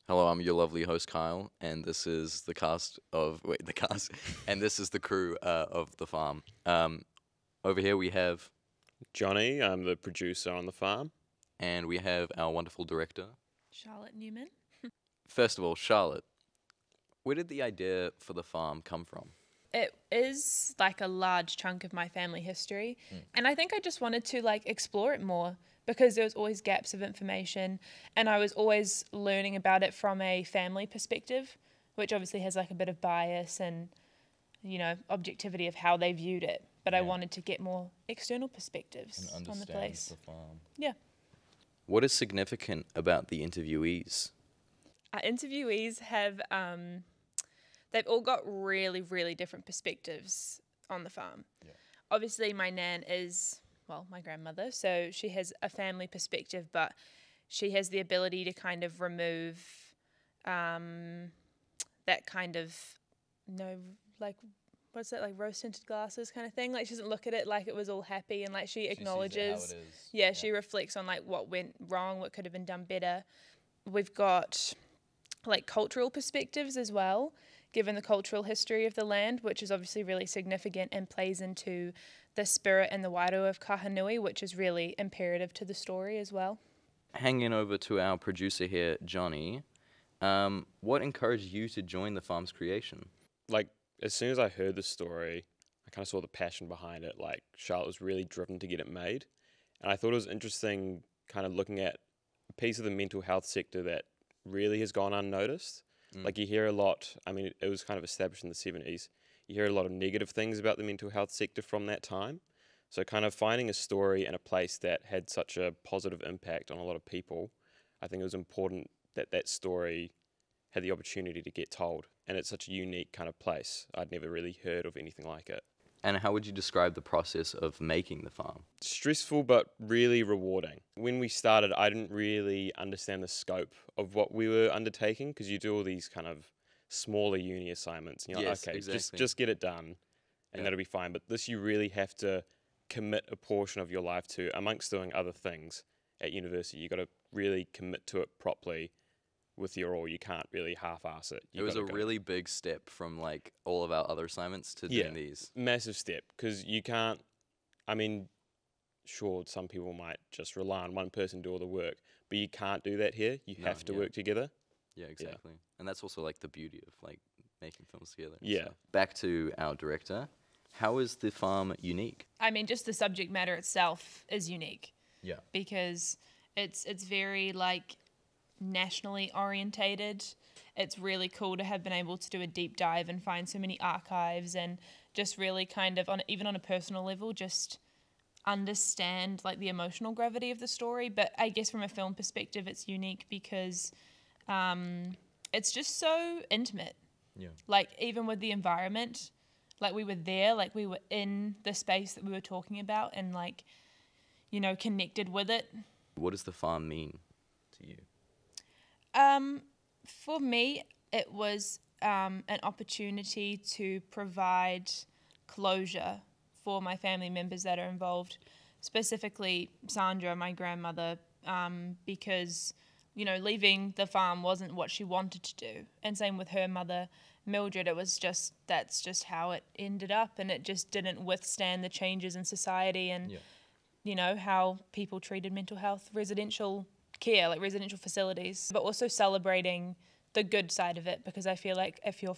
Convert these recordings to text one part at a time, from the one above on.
Hello, I'm your lovely host Kyle, and this is the cast of the cast, and this is the crew of the farm. Over here we have, Johnny, I'm the producer on the farm. and we have our wonderful director. Charlotte Newman. First of all, Charlotte, where did the idea for the farm come from? It is like a large chunk of my family history, and I think I just wanted to like explore it more because there was always gaps of information, and I was always learning about it from a family perspective, which obviously has like a bit of bias and objectivity of how they viewed it. But I wanted to get more external perspectives on the place. Farm. Yeah. What is significant about the interviewees? Our interviewees have they've all got really, really different perspectives on the farm. Yeah. Obviously, my nan is, well, my grandmother, so she has a family perspective, but she has the ability to kind of remove that kind of, what's that, like rose-tinted glasses kind of thing? Like, she doesn't look at it like it was all happy, and like she acknowledges, sees it how it is. Yeah, she reflects on like what went wrong, what could have been done better. We've got like cultural perspectives as well, given the cultural history of the land, which is obviously really significant and plays into the spirit and the wairua of Kahanui, which is really imperative to the story as well. Hanging over to our producer here, Johnny, what encouraged you to join the farm's creation? Like, as soon as I heard the story, I kind of saw the passion behind it. Like, Charlotte was really driven to get it made. And I thought it was interesting kind of looking at a piece of the mental health sector that really has gone unnoticed. Like, you hear a lot, I mean, it was kind of established in the 70s. You hear a lot of negative things about the mental health sector from that time. So kind of finding a story and a place that had such a positive impact on a lot of people, I think it was important that that story had the opportunity to get told. And it's such a unique kind of place. I'd never really heard of anything like it. And how would you describe the process of making the farm? Stressful, but really rewarding. When we started, I didn't really understand the scope of what we were undertaking, because you do all these kind of smaller uni assignments. And you're Yes, like, okay, exactly. just get it done, and that'll be fine. But this, you really have to commit a portion of your life to, amongst doing other things at university. You got to really commit to it properly with your all. You can't really half-ass it. It was a really big step from like all of our other assignments to doing these. Massive step, because you can't, I mean, sure, some people might just rely on one person to do all the work, but you can't do that here. You have to work together. Yeah, exactly. And that's also like the beauty of like making films together. Yeah. So, back to our director. How is the farm unique? I mean, just the subject matter itself is unique. Yeah. Because it's very like nationally orientated. It's really cool to have been able to do a deep dive and find so many archives and just really kind of even on a personal level just understand like the emotional gravity of the story. But I guess from a film perspective it's unique because it's just so intimate. Yeah. Like even with the environment, like we were there, like we were in the space that we were talking about and like, connected with it. What does the farm mean to you? For me, it was an opportunity to provide closure for my family members that are involved, specifically Sandra, my grandmother, because, leaving the farm wasn't what she wanted to do. And same with her mother, Mildred. It was that's just how it ended up, and it just didn't withstand the changes in society and, how people treated mental health, residential care, like residential facilities, but also celebrating the good side of it, because I feel like if you're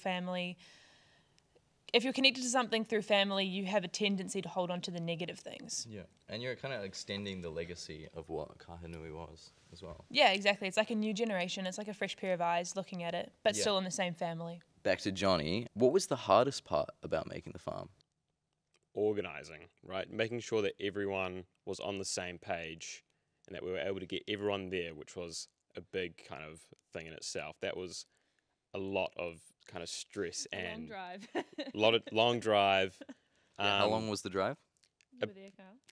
connected to something through family, you have a tendency to hold on to the negative things. Yeah, and you're kind of extending the legacy of what Kahanui was as well. Yeah, exactly. It's like a new generation. It's like a fresh pair of eyes looking at it, but still in the same family. Back to Johnny. What was the hardest part about making the farm? Organising, right? Making sure that everyone was on the same page and that we were able to get everyone there, which was a big kind of thing in itself. That was a lot of kind of stress and long drive. a lot of long drive. How long was the drive?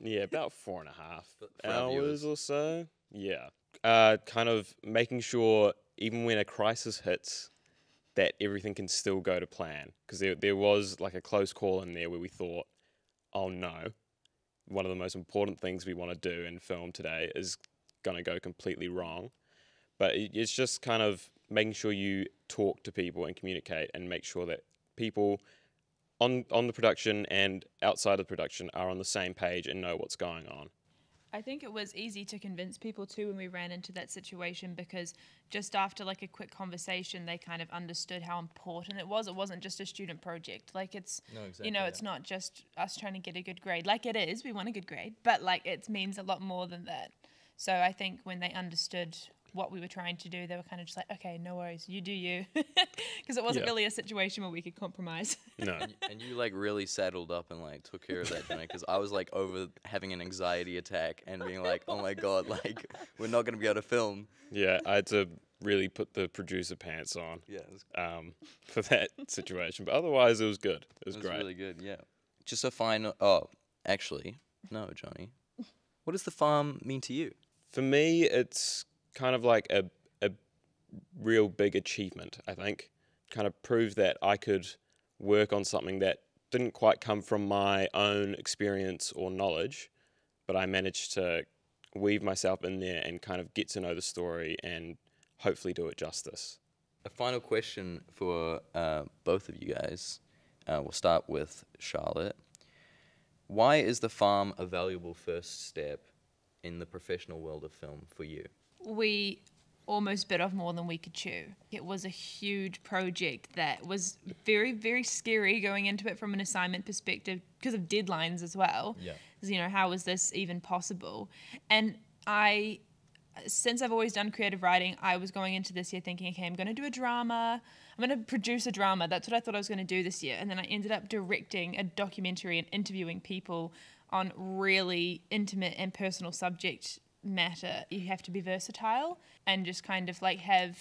Yeah, about 4.5 For our hours viewers. or so. Yeah. Kind of making sure even when a crisis hits, that everything can still go to plan. Because there was like a close call in there where we thought, oh no, one of the most important things we want to do in film today is going to go completely wrong. But it's just kind of making sure you talk to people and communicate and make sure that people on the production and outside of production are on the same page and know what's going on. I think it was easy to convince people too when we ran into that situation, because just after like a quick conversation, they kind of understood how important it was. It wasn't just a student project. Like it's, it's not just us trying to get a good grade. Like it is, we want a good grade, but like it means a lot more than that. So I think when they understood what we were trying to do, they were kind of just like, okay, no worries, you do you. Because it wasn't really a situation where we could compromise. No. And you like really saddled up and like took care of that, Johnny, because I was like over having an anxiety attack and being like, oh my God, like we're not going to be able to film. Yeah, I had to really put the producer pants on for that situation. But otherwise, it was good. It was great. It was really good, yeah. Just a final, oh, actually, no, Johnny. What does the farm mean to you? For me, it's kind of like a real big achievement, I think. Kind of proved that I could work on something that didn't quite come from my own experience or knowledge, but I managed to weave myself in there and kind of get to know the story and hopefully do it justice. A final question for both of you guys. We'll start with Charlotte. Why is the farm a valuable first step in the professional world of film for you? We almost bit off more than we could chew. It was a huge project that was very, very scary going into it from an assignment perspective because of deadlines as well. Yeah. You know, how was this even possible? And since I've always done creative writing, I was going into this year thinking, okay, I'm going to do a drama. I'm going to produce a drama. That's what I thought I was going to do this year. And then I ended up directing a documentary and interviewing people on really intimate and personal subject matter. You have to be versatile and just kind of like have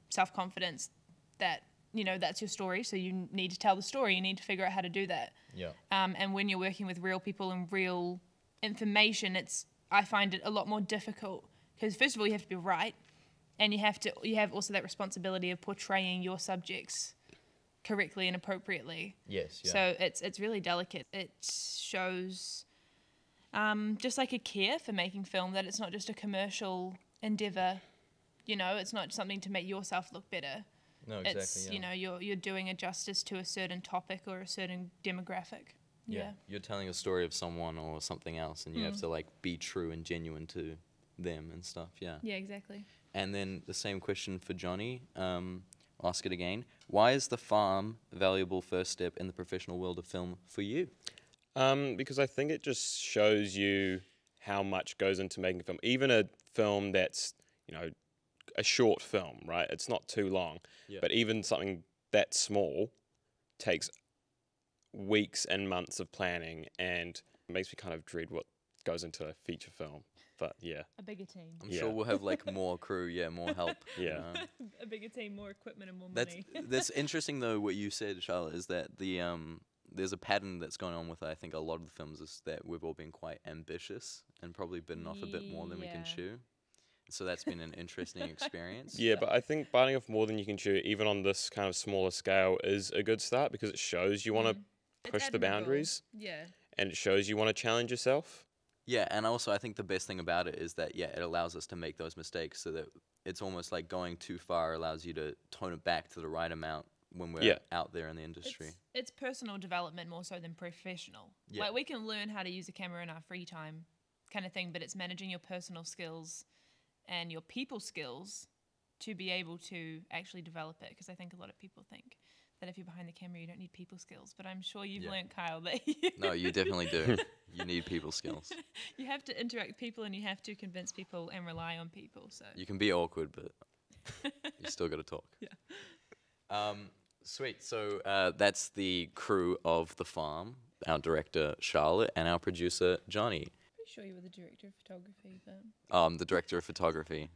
self-confidence that, you know, that's your story. So you need to tell the story. You need to figure out how to do that. Yeah. And when you're working with real people and real information, I find it a lot more difficult because first of all, you have to be right. And you have also that responsibility of portraying your subjects correctly and appropriately. Yes. Yeah. So it's really delicate. It shows just like a care for making film, that it's not just a commercial endeavor. You know, it's not something to make yourself look better. No, exactly. It's, you know, you're doing a justice to a certain topic or a certain demographic. Yeah. You're telling a story of someone or something else, and you have to like be true and genuine to them and stuff. Yeah. Yeah, exactly. And then the same question for Johnny. I'll ask it again. Why is the farm a valuable first step in the professional world of film for you? Because I think it just shows you how much goes into making a film. Even a film that's, you know, a short film, right? It's not too long. Yeah. But even something that small takes weeks and months of planning, and makes me kind of dread what goes into a feature film. But yeah. A bigger team. I'm sure we'll have like more crew, more help. Yeah. A bigger team, more equipment, and more money. That's interesting though. What you said, Charlotte, is that there's a pattern that's going on with I think a lot of the films is that we've all been quite ambitious and probably bitten off a bit more than we can chew. So that's been an interesting experience. Yeah, but I think biting off more than you can chew, even on this kind of smaller scale, is a good start because it shows you want to push the boundaries. Yeah. And it shows you want to challenge yourself. Yeah, and also I think the best thing about it is that, it allows us to make those mistakes so that it's almost like going too far allows you to tone it back to the right amount when we're out there in the industry. It's personal development more so than professional. Yeah. Like we can learn how to use a camera in our free time kind of thing, but it's managing your personal skills and your people skills to be able to actually develop it, because I think a lot of people think that if you're behind the camera you don't need people skills, but I'm sure you've learned, Kyle, that No, you definitely do. You need people skills. You have to interact with people and you have to convince people and rely on people. So you can be awkward, but you still got to talk. Yeah. Sweet. So that's the crew of The Farm, our director Charlotte and our producer Johnny. Pretty sure you were the director of photography, but The director of photography.